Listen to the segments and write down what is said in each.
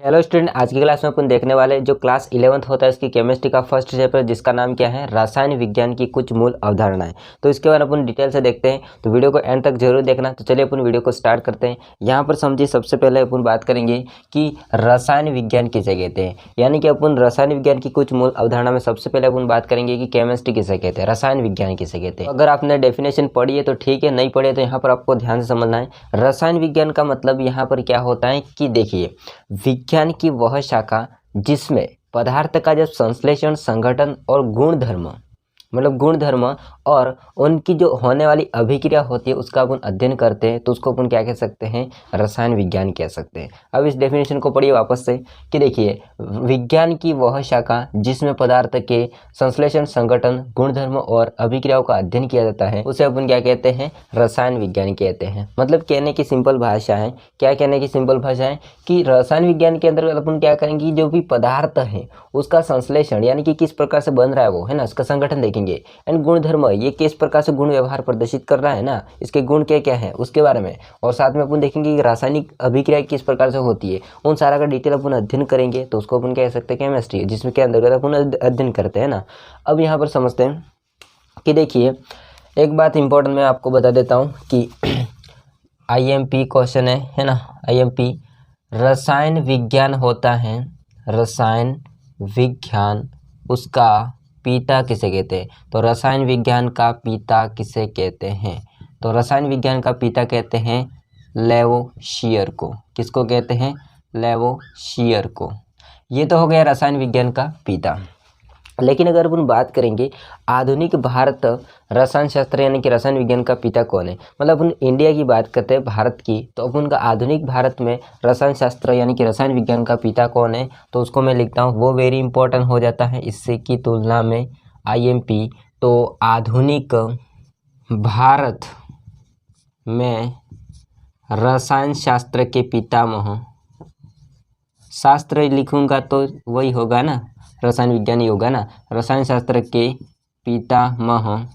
Hello student, आज की class में अपन देखने वाले जो क्लास 11th होता है उसकी केमिस्ट्री का फर्स्ट चैप्टर जिसका नाम क्या है, रसायन विज्ञान की कुछ मूल अवधारणाएं। तो इसके बारे में अपन डिटेल से देखते हैं, तो वीडियो को एंड तक जरूर देखना। तो चलिए अपन वीडियो को स्टार्ट करते हैं। यहाँ पर समझिए, सबसे पहले अपन बात करेंगे कि रसायन विज्ञान किसे कहते हैं, यानी कि अपन रसायन विज्ञान की कुछ मूल अवधारणा में सबसे पहले अपन बात करेंगे कि केमिस्ट्री किसे कहते हैं, रसायन विज्ञान किसे कहते हैं। अगर आपने डेफिनेशन पढ़ी है तो ठीक है, नहीं पढ़ी है तो यहाँ पर आपको ध्यान से समझना है। रसायन विज्ञान का मतलब यहाँ पर क्या होता है कि देखिए, विज्ञान की वह शाखा जिसमें पदार्थ का जब संश्लेषण, संगठन और गुणधर्म, मतलब गुणधर्म और उनकी जो होने वाली अभिक्रिया होती है उसका अपन अध्ययन करते हैं, तो उसको अपन क्या कह सकते हैं, रसायन विज्ञान कह सकते हैं। अब इस डेफिनेशन को पढ़िए वापस से कि देखिए, विज्ञान की वह शाखा जिसमें पदार्थ के संश्लेषण, संगठन, गुणधर्म और अभिक्रियाओं का अध्ययन किया जाता है उसे अपन क्या कहते हैं, रसायन विज्ञान कहते हैं। मतलब कहने की सिंपल भाषा है, क्या कहने की सिंपल भाषा है कि रसायन विज्ञान के अंदर अपन क्या करेंगे, जो भी पदार्थ है उसका संश्लेषण यानी कि किस प्रकार से बन रहा है वो, है ना, उसका संगठन देखेंगे, एंड गुणधर्म, ये किस प्रकार से गुण व्यवहार प्रदर्शित कर रहा है ना, इसके गुण क्या क्या है उसके बारे में, और साथ में अपन देखेंगे कि रासायनिक अभिक्रिया किस प्रकार से होती है, उन सारा का डिटेल अपन अध्ययन करेंगे। तो उसको अपन कह सकते हैं केमिस्ट्री, जिसमें के अंदर अपन अध्ययन करते हैं ना। अब यहाँ पर समझते हैं कि देखिए, एक बात इंपॉर्टेंट मैं आपको बता देता हूँ कि IMP क्वेश्चन है ना, IMP, रसायन विज्ञान होता है, रसायन विज्ञान, उसका पिता किसे कहते हैं, तो रसायन विज्ञान का पिता किसे कहते हैं, तो रसायन विज्ञान का पिता कहते हैं लेवोशियर को। किसको कहते हैं, लेवोशियर को। ये तो हो गया रसायन विज्ञान का पिता। लेकिन अगर अपन बात करेंगे आधुनिक भारत रसायन शास्त्र यानी कि रसायन विज्ञान का पिता कौन है, मतलब अपन इंडिया की बात करते हैं, भारत की, तो अपन का आधुनिक भारत में रसायन शास्त्र यानी कि रसायन विज्ञान का पिता कौन है, तो उसको मैं लिखता हूँ, वो वेरी इंपॉर्टेंट हो जाता है इससे की तुलना में IMP। तो आधुनिक भारत में रसायन शास्त्र के पितामह, शास्त्र लिखूंगा तो वही होगा ना, रसायन विज्ञान ही होगा ना। रसायन शास्त्र के पितामह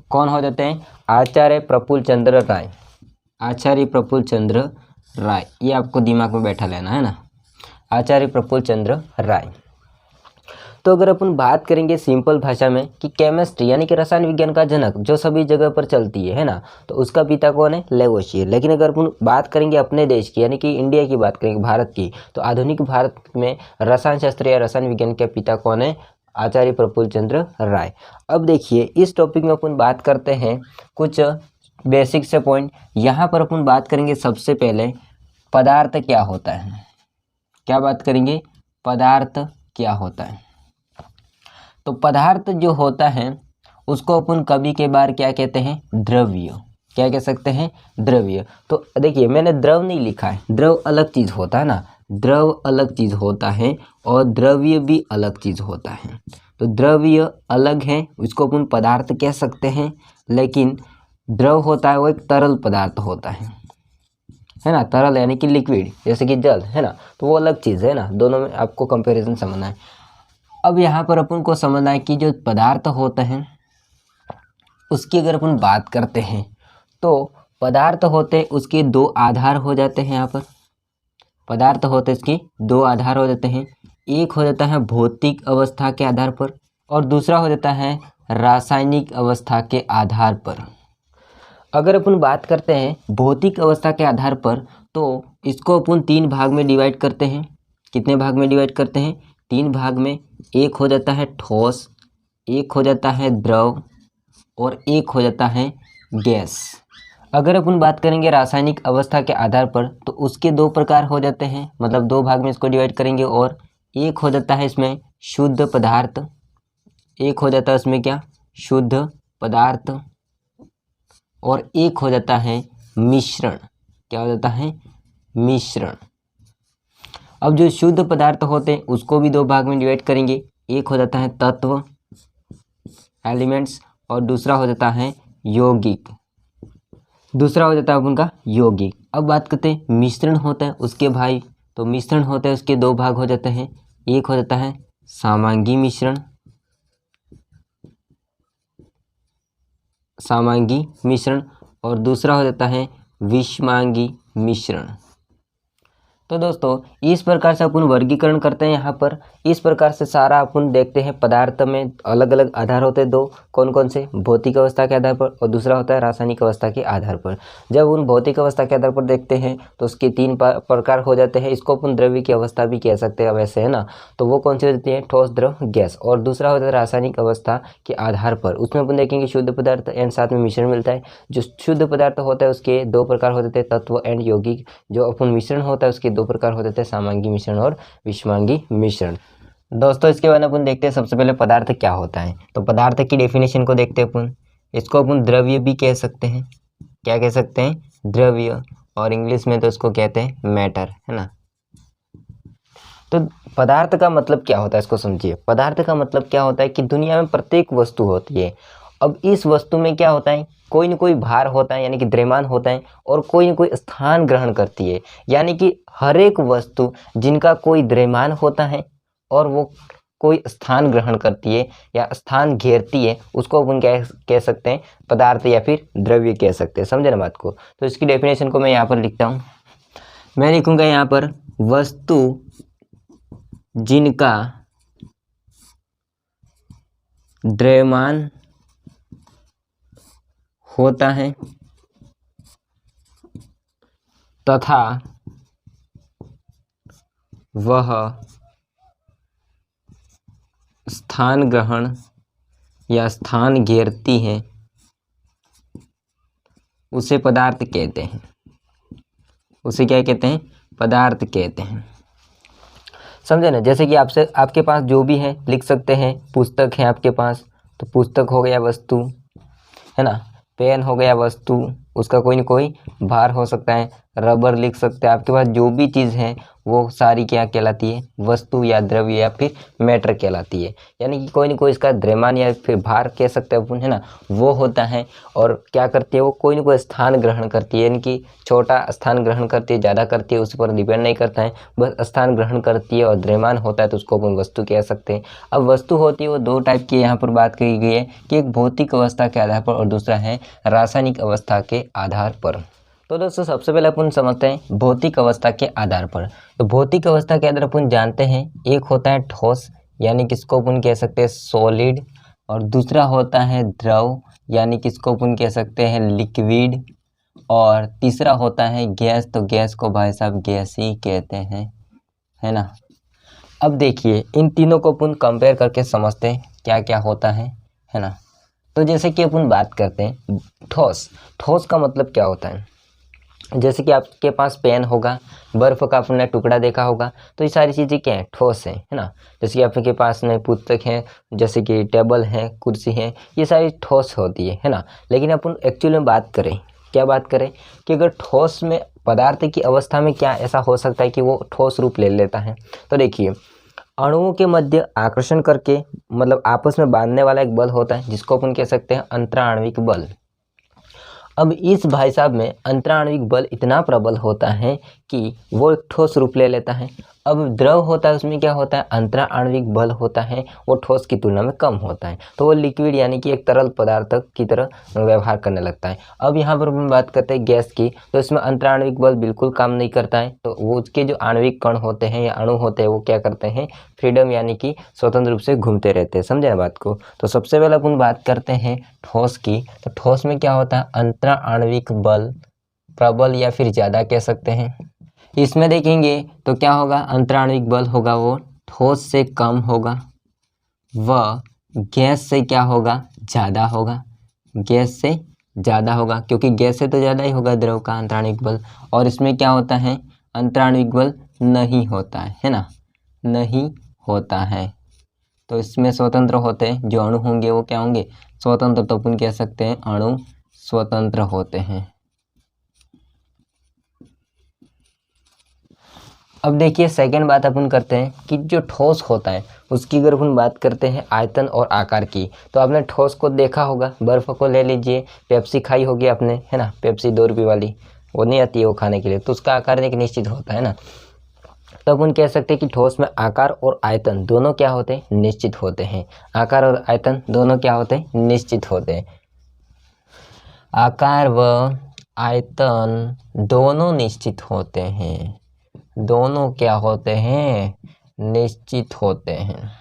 कौन हो जाते हैं, आचार्य प्रफुल्ल चंद्र राय। आचार्य प्रफुल्ल चंद्र राय, ये आपको दिमाग में बैठा लेना है ना, आचार्य प्रफुल्ल चंद्र राय। तो अगर अपन बात करेंगे सिंपल भाषा में कि केमिस्ट्री यानी कि रसायन विज्ञान का जनक जो सभी जगह पर चलती है ना, तो उसका पिता कौन है, लेवोशियर। लेकिन अगर अपन बात करेंगे अपने देश की यानी कि इंडिया की बात करेंगे, भारत की, तो आधुनिक भारत में रसायन शास्त्र या रसायन विज्ञान के पिता कौन है, आचार्य प्रफुल्ल चंद्र राय। अब देखिए, इस टॉपिक में अपन बात करते हैं कुछ बेसिक से पॉइंट। यहाँ पर अपन बात करेंगे सबसे पहले पदार्थ क्या होता है। क्या बात करेंगे, पदार्थ क्या होता है। तो पदार्थ जो होता है उसको अपन कभी के बार क्या कहते हैं, द्रव्य। क्या कह सकते हैं, द्रव्य। तो देखिए, मैंने द्रव नहीं लिखा है, द्रव अलग चीज होता है ना, द्रव अलग चीज होता है और द्रव्य भी अलग चीज होता है। तो द्रव्य अलग है, उसको अपन पदार्थ कह सकते हैं, लेकिन द्रव होता है वो एक तरल पदार्थ होता है ना, तरल यानी कि लिक्विड, जैसे कि जल, है ना, तो वो अलग चीज है ना, दोनों में आपको कंपैरिजन समझना है। अब यहाँ पर अपन को समझना है कि जो पदार्थ होते हैं उसकी अगर अपन बात करते हैं तो पदार्थ होते उसके दो आधार हो जाते हैं। यहाँ पर पदार्थ होते इसके दो आधार हो जाते हैं, एक हो जाता है भौतिक अवस्था के आधार पर और दूसरा हो जाता है रासायनिक अवस्था के आधार पर। अगर अपन बात करते हैं भौतिक अवस्था के आधार पर, तो इसको अपन तीन भाग में डिवाइड करते हैं। कितने भाग में डिवाइड करते हैं, तीन भाग में। एक हो जाता है ठोस, एक हो जाता है द्रव और एक हो जाता है गैस। अगर अपन बात करेंगे रासायनिक अवस्था के आधार पर, तो उसके दो प्रकार हो जाते हैं, मतलब दो भाग में इसको डिवाइड करेंगे। और एक हो जाता है इसमें शुद्ध पदार्थ, एक हो जाता है इसमें क्या, शुद्ध पदार्थ, और एक हो जाता है मिश्रण। क्या हो जाता है, मिश्रण। अब जो शुद्ध पदार्थ होते हैं उसको भी दो भाग में डिवाइड करेंगे, एक हो जाता है तत्व, एलिमेंट्स, और दूसरा हो जाता है यौगिक, दूसरा हो जाता है उनका यौगिक। अब बात करते हैं मिश्रण होता है उसके भाई, तो मिश्रण होता है उसके दो भाग हो जाते हैं, एक हो जाता है समांगी मिश्रण, समांगी मिश्रण, और दूसरा हो जाता है विषमांगी मिश्रण। तो दोस्तों इस प्रकार से अपन वर्गीकरण करते हैं यहाँ पर। इस प्रकार से सारा अपन देखते हैं पदार्थ में अलग अलग आधार होते हैं दो, कौन कौन से, भौतिक अवस्था के आधार पर और दूसरा होता है रासायनिक अवस्था के आधार पर। जब उन भौतिक अवस्था के आधार पर देखते हैं तो उसके तीन प्रकार हो जाते हैं। इसको अपन द्रव्य की अवस्था भी कह सकते हैं वैसे, है ना। तो वो कौन सी होती है, ठोस, द्रव, गैस। और दूसरा होता है रासायनिक अवस्था के आधार पर, उसमें अपन देखेंगे शुद्ध पदार्थ एंड साथ में मिश्रण मिलता है। जो शुद्ध पदार्थ होता है उसके दो प्रकार होते थे, तत्व एंड यौगिक। जो अपन मिश्रण होता है उसके दो प्रकार होते थे, समांगी मिश्रण और विषमांगी मिश्रण। दोस्तों इसके बाद अपन देखते हैं सबसे पहले पदार्थ क्या होता है। तो पदार्थ की डेफिनेशन को देखते हैं अपन। इसको अपन द्रव्य भी कह सकते हैं। क्या कह सकते हैं, द्रव्य। और इंग्लिश में तो इसको कहते हैं मैटर, है ना। तो पदार्थ का मतलब क्या होता है इसको समझिए। पदार्थ का मतलब क्या होता है कि दुनिया में प्रत्येक वस्तु होती है। अब इस वस्तु में क्या होता है, कोई न कोई भार होता है यानी कि द्रव्यमान होता है, और कोई न कोई स्थान ग्रहण करती है। यानी कि हर एक वस्तु जिनका कोई द्रव्यमान होता है और वो कोई स्थान ग्रहण करती है या स्थान घेरती है, उसको अपन कह सकते हैं पदार्थ या फिर द्रव्य कह सकते हैं। समझे ना बात को। तो इसकी डेफिनेशन को मैं यहाँ पर लिखता हूँ। मैं लिखूँगा यहाँ पर वस्तु जिनका द्रव्यमान होता है तथा वह स्थान ग्रहण या स्थान घेरती है, उसे पदार्थ कहते हैं। उसे क्या कहते हैं, पदार्थ कहते हैं। समझे ना। जैसे कि आपसे आपके पास जो भी है लिख सकते हैं। पुस्तक है आपके पास तो पुस्तक हो गया वस्तु, है ना। पेन हो गया वस्तु, उसका कोई न कोई भार हो सकता है। रबर लिख सकते हैं। आपके पास जो भी चीज़ है वो सारी क्या कहलाती है, वस्तु या द्रव्य या फिर मैटर कहलाती है। यानी कि कोई न कोई इसका द्रव्यमान या फिर भार कह सकते हैं अपन, है ना, वो होता है। और क्या करती है वो, कोई न कोई स्थान ग्रहण करती है। यानी कि छोटा स्थान ग्रहण करती है, ज़्यादा करती है, उस पर डिपेंड नहीं करता है, बस स्थान ग्रहण करती है और द्रव्यमान होता है तो उसको अपन वस्तु कह सकते हैं। अब वस्तु होती है वो दो टाइप की यहाँ पर बात की गई है कि एक भौतिक अवस्था के आधार पर और दूसरा है रासायनिक अवस्था के आधार पर। तो दोस्तों सबसे पहले अपन समझते हैं भौतिक अवस्था के आधार पर। तो भौतिक अवस्था के आधार अपन जानते हैं एक होता है ठोस, यानी किसको अपन कह सकते हैं सॉलिड, और दूसरा होता है द्रव, यानी किसको अपन कह सकते हैं लिक्विड, और तीसरा होता है गैस। तो गैस को भाई साहब गैस ही कहते हैं, है ना। अब देखिए इन तीनों को अपन कंपेयर करके समझते हैं क्या क्या होता है ना। तो जैसे कि अपन बात करते हैं ठोस। ठोस का मतलब क्या होता है, जैसे कि आपके पास पेन होगा, बर्फ़ का आपने टुकड़ा देखा होगा, तो ये सारी चीज़ें क्या हैं, ठोस है ना। जैसे कि आपके पास में पुस्तक है, जैसे कि टेबल है, कुर्सी है, ये सारी ठोस होती है ना। लेकिन अपन एक्चुअल में बात करें, क्या बात करें कि अगर ठोस में पदार्थ की अवस्था में क्या ऐसा हो सकता है कि वो ठोस रूप ले लेता है। तो देखिए अणुओं के मध्य आकर्षण करके मतलब आपस में बांधने वाला एक बल होता है जिसको अपन कह सकते हैं अंतराण्विक बल। अब इस भाई साहब में अंतराण्विक बल इतना प्रबल होता है कि वो एक ठोस रूप ले लेता है। अब द्रव होता है उसमें क्या होता है, अंतराण्विक बल होता है, वो ठोस की तुलना में कम होता है, तो वो लिक्विड यानी कि एक तरल पदार्थ की तरह व्यवहार करने लगता है। अब यहाँ पर हम बात करते हैं गैस की, तो इसमें अंतराण्विक बल बिल्कुल काम नहीं करता है। तो वो उसके जो आणविक कण होते हैं या अणु होते हैं वो क्या करते हैं, फ्रीडम यानी कि स्वतंत्र रूप से घूमते रहते हैं। समझे ना बात को। तो सबसे पहले अपन बात करते हैं ठोस की। तो ठोस में क्या होता है, अंतराण्विक बल प्रबल या फिर ज़्यादा कह सकते हैं। इसमें देखेंगे तो क्या होगा, अंतराण्विक बल होगा वो ठोस से कम होगा, व गैस से क्या होगा, ज़्यादा होगा। गैस से ज़्यादा होगा क्योंकि गैस से तो ज़्यादा ही होगा द्रव का अंतराण्विक बल। और इसमें क्या होता है, अंतराण्विक बल नहीं होता है ना, नहीं होता है। तो इसमें स्वतंत्र होते हैं जो अणु होंगे वो क्या होंगे, स्वतंत्र। तो अपन कह सकते हैं अणु स्वतंत्र होते हैं। अब देखिए सेकंड बात अपन करते हैं कि जो ठोस होता है उसकी अगर अपन बात करते हैं आयतन और आकार की, तो आपने ठोस को देखा होगा, बर्फ़ को ले लीजिए, पेप्सी खाई होगी आपने, है ना, पेप्सी 2 रुपये वाली, वो नहीं आती है वो खाने के लिए, तो उसका आकार एक निश्चित होता है ना। तो अपन कह सकते हैं कि ठोस में आकार और आयतन दोनों क्या होते हैं, निश्चित होते हैं। आकार और आयतन दोनों क्या होते हैं, निश्चित होते हैं। आकार व आयतन दोनों निश्चित होते हैं। दोनों क्या होते हैं, निश्चित होते हैं।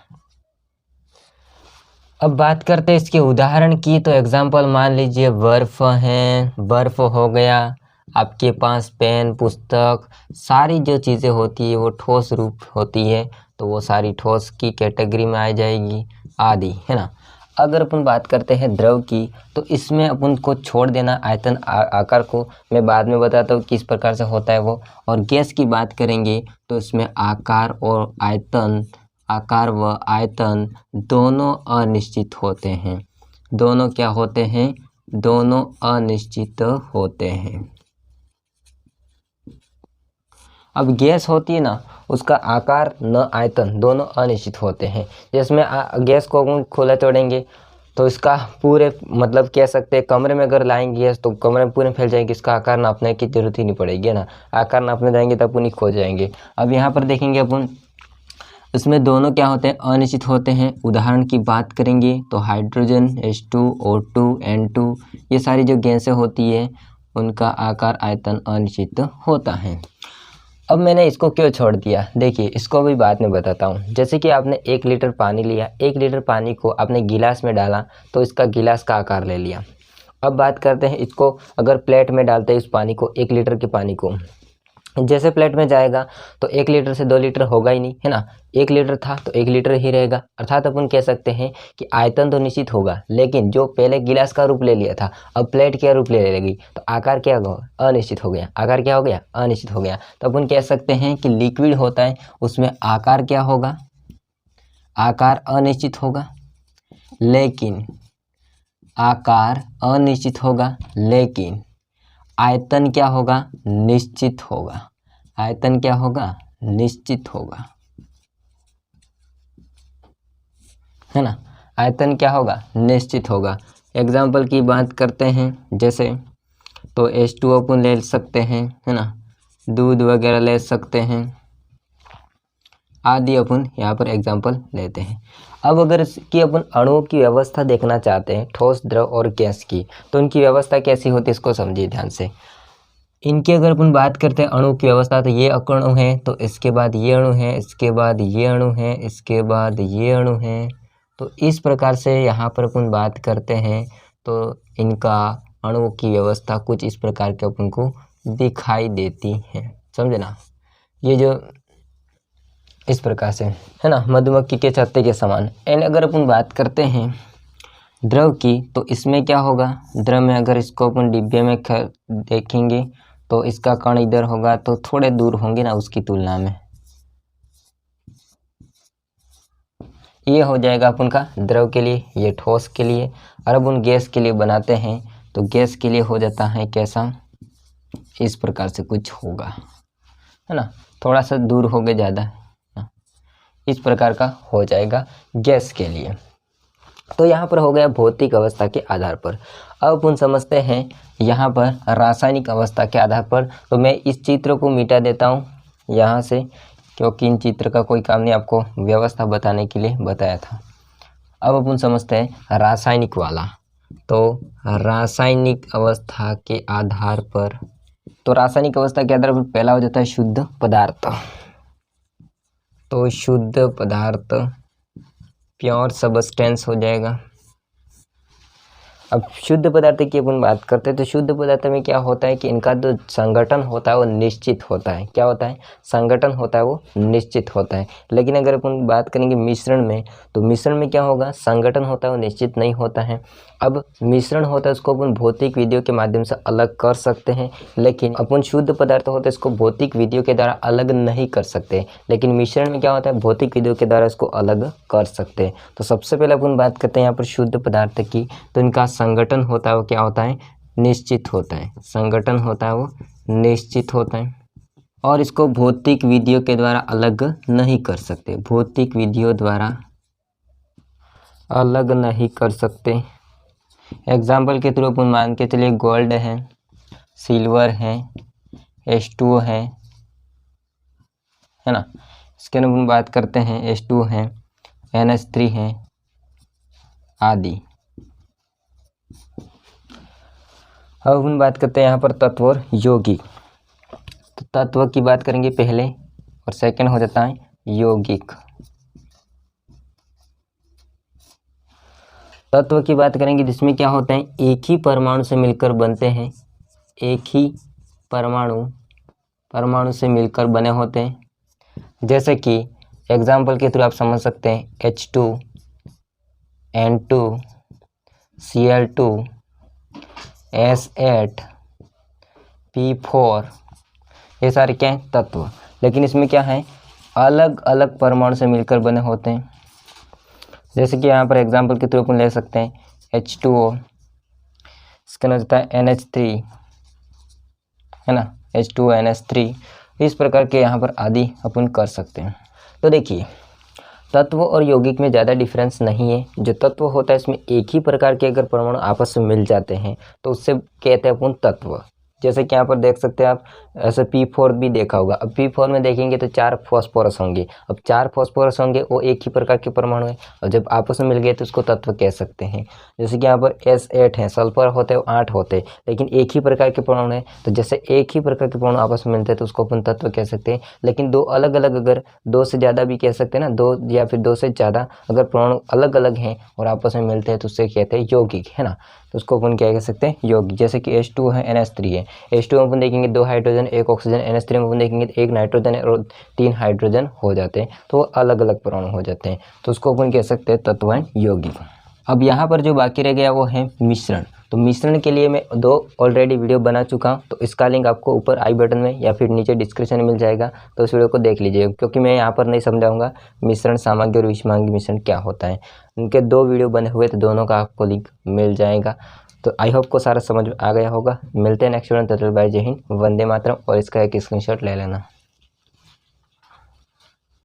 अब बात करते हैं इसके उदाहरण की, तो एग्जाम्पल मान लीजिए बर्फ है, बर्फ हो गया, आपके पास पेन, पुस्तक, सारी जो चीज़ें होती है वो ठोस रूप होती है, तो वो सारी ठोस की कैटेगरी में आ जाएगी, आदि, है ना। अगर अपन बात करते हैं द्रव की, तो इसमें अपन को छोड़ देना आयतन आकार को, मैं बाद में बताता हूँ किस प्रकार से होता है वो। और गैस की बात करेंगे तो इसमें आकार और आयतन, आकार व आयतन दोनों अनिश्चित होते हैं। दोनों क्या होते हैं, दोनों अनिश्चित होते हैं। अब गैस होती है ना, उसका आकार न आयतन दोनों अनिश्चित होते हैं। जिसमें गैस को हम खुला छोड़ेंगे तो इसका पूरे मतलब कह सकते हैं कमरे में अगर लाएंगे गैस तो कमरे में पूरे फैल जाएगी, इसका आकार नापने की जरूरत ही नहीं पड़ेगी, है ना। आकार नापने जाएंगे तब अपन खो जाएंगे। अब यहाँ पर देखेंगे अपन, इसमें दोनों क्या होते हैं, अनिश्चित होते हैं। उदाहरण की बात करेंगे तो हाइड्रोजन H2, O2, N2, ये सारी जो गैसें होती है उनका आकार आयतन अनिश्चित होता है। अब मैंने इसको क्यों छोड़ दिया, देखिए इसको भी बाद में बताता हूँ। जैसे कि आपने 1 लीटर पानी लिया, 1 लीटर पानी को आपने गिलास में डाला तो इसका गिलास का आकार ले लिया। अब बात करते हैं इसको, अगर प्लेट में डालते हैं इस पानी को, 1 लीटर के पानी को, जैसे प्लेट में जाएगा तो 1 लीटर से 2 लीटर होगा ही नहीं, है ना। 1 लीटर था तो 1 लीटर ही रहेगा। अर्थात अपन कह सकते हैं कि आयतन तो निश्चित होगा, लेकिन जो पहले गिलास का रूप ले लिया था अब प्लेट क्या रूप ले लेगी तो आकार क्या होगा, अनिश्चित हो गया। आकार क्या हो गया, अनिश्चित हो गया। तो अपन कह सकते हैं कि लिक्विड होता है उसमें आकार क्या होगा, आकार अनिश्चित होगा, लेकिन आकार अनिश्चित होगा, लेकिन आयतन क्या होगा, निश्चित होगा। आयतन क्या होगा, निश्चित होगा, है ना। आयतन क्या होगा, निश्चित होगा। एग्जाम्पल की बात करते हैं, जैसे तो H2O अपन ले सकते हैं, है ना, दूध वगैरह ले सकते हैं, आदि अपन यहाँ पर एग्जाम्पल लेते हैं। अब अगर इसकी अपन अणुओं की व्यवस्था देखना चाहते हैं, ठोस, द्रव और गैस की, तो उनकी व्यवस्था कैसी होती है इसको समझिए ध्यान से। इनकी अगर अपन बात करते हैं अणु की व्यवस्था, तो ये अणु है, तो इसके बाद ये अणु है, इसके बाद ये अणु है, इसके बाद ये अणु है। तो इस प्रकार से यहाँ पर अपन बात करते हैं तो इनका अणुओं की व्यवस्था कुछ इस प्रकार के अपन को दिखाई देती है, समझे ना। ये जो इस प्रकार से, है ना, मधुमक्खी के छत्ते के समान। एंड अगर अपन बात करते हैं द्रव की, तो इसमें क्या होगा, द्रव में अगर इसको अपन डिब्बे में देखेंगे तो इसका कण इधर होगा, तो थोड़े दूर होंगे ना उसकी तुलना में। ये हो जाएगा अपन का द्रव के लिए, ये ठोस के लिए। और अब उन गैस के लिए बनाते हैं तो गैस के लिए हो जाता है कैसा, इस प्रकार से कुछ होगा, है ना, थोड़ा सा दूर हो गए ज़्यादा, इस प्रकार का हो जाएगा गैस के लिए। तो यहाँ पर हो गया भौतिक अवस्था के आधार पर। अब अपन समझते हैं यहाँ पर रासायनिक अवस्था के आधार पर। तो मैं इस चित्र को मिटा देता हूँ यहाँ से, क्योंकि इन चित्र का कोई काम नहीं, आपको व्यवस्था बताने के लिए बताया था। अब अपन समझते हैं रासायनिक वाला। तो रासायनिक अवस्था के आधार पर, तो रासायनिक अवस्था के आधार पर पहला हो जाता है शुद्ध पदार्थ। तो शुद्ध पदार्थ प्योर सबस्टेंस हो जाएगा। अब शुद्ध पदार्थ की अपन बात करते हैं तो शुद्ध पदार्थ में क्या होता है कि इनका जो संगठन होता है वो निश्चित होता है। क्या होता है, संगठन होता है वो निश्चित होता है। लेकिन अगर अपन बात करेंगे मिश्रण में, तो मिश्रण में क्या होगा, संगठन होता है वो निश्चित नहीं होता है। अब मिश्रण होता है उसको अपन भौतिक विधियों के माध्यम से अलग कर सकते हैं, लेकिन अपन शुद्ध पदार्थ होता है इसको भौतिक विधियों के द्वारा अलग नहीं कर सकते। लेकिन मिश्रण में क्या होता है, भौतिक विधियों के द्वारा इसको अलग कर सकते हैं। तो सबसे पहले अपन बात करते हैं यहाँ पर शुद्ध पदार्थ की, तो इनका संगठन होता है वो क्या होता है, निश्चित होता है। संगठन होता है वो निश्चित होता है, और इसको भौतिक विधियों के द्वारा अलग नहीं कर सकते। भौतिक विधियों द्वारा अलग नहीं कर सकते। एग्जाम्पल के थ्रू अपन मान के चलिए गोल्ड है, सिल्वर है, H2O है ना। इसके अंदर अपन बात करते हैं H2O है, NH3 है आदि। अब अपन बात करते हैं यहाँ पर तत्व और यौगिक। तो तत्व की बात करेंगे पहले, और सेकंड हो जाता है यौगिक। तत्व की बात करेंगे जिसमें क्या होते हैं, एक ही परमाणु से मिलकर बनते हैं, एक ही परमाणु से मिलकर बने होते हैं। जैसे कि एग्जाम्पल के थ्रू आप समझ सकते हैं H2, N2, Cl2, S8, P4, ये सारे क्या हैं, तत्व। लेकिन इसमें क्या है, अलग अलग परमाणु से मिलकर बने होते हैं। जैसे कि यहाँ पर एग्जाम्पल के थ्रू अपन ले सकते हैं H2O, इसका नाम होता है NH3, है ना, H2NH3। इस प्रकार के यहाँ पर आदि अपन कर सकते हैं। तो देखिए, तत्व और यौगिक में ज़्यादा डिफरेंस नहीं है। जो तत्व होता है इसमें एक ही प्रकार के अगर परमाणु आपस में मिल जाते हैं तो उससे कहते हैं अपन तत्व। जैसे कि यहाँ पर देख सकते हैं आप, ऐसे P4 भी देखा होगा। अब P4 में देखेंगे तो 4 फॉस्फोरस होंगे। अब 4 फॉस्फोरस होंगे, वो एक ही प्रकार के परमाणु है, और जब आपस में मिल गए तो उसको तत्व कह सकते हैं। जैसे कि यहाँ पर S8 है, सल्फर होते हैं 8 होते हैं, लेकिन एक ही प्रकार के परमाणु है, तो जैसे एक ही प्रकार के परमाणु आपस में मिलते हैं तो उसको अपन तत्व कह सकते हैं। लेकिन दो अलग अलग, अगर दो से ज़्यादा भी कह सकते हैं ना, दो या फिर दो से ज़्यादा अगर परमाणु अलग अलग हैं और आपस में मिलते हैं तो उससे कहते हैं यौगिक, है ना। तो उसको अपन क्या कह सकते हैं, यौगिक। जैसे कि H2 है, NH3 है। H2 में अपन देखेंगे 2 हाइड्रोजन 1 ऑक्सीजन, NH3 में अपन देखेंगे 1 नाइट्रोजन और 3 हाइड्रोजन हो जाते हैं, तो अलग अलग परमाणु हो जाते हैं, तो उसको अपन कह सकते हैं तत्व है यौगिक। अब यहाँ पर जो बाकी रह गया वो है मिश्रण। तो मिश्रण के लिए मैं 2 ऑलरेडी वीडियो बना चुका हूँ, तो इसका लिंक आपको ऊपर आई बटन में या फिर नीचे डिस्क्रिप्शन में मिल जाएगा, तो उस वीडियो को देख लीजिएगा, क्योंकि मैं यहाँ पर नहीं समझाऊंगा मिश्रण सामग्री और विषमांगी मिश्रण क्या होता है। उनके 2 वीडियो बने हुए, तो दोनों का आपको लिंक मिल जाएगा। तो आई होप को सारा समझ आ गया होगा। मिलते हैं नेक्स्ट वीडियो में, तब तक बाय, जय हिंद, वंदे मातरम, और इसका एक स्क्रीनशॉट ले लेना।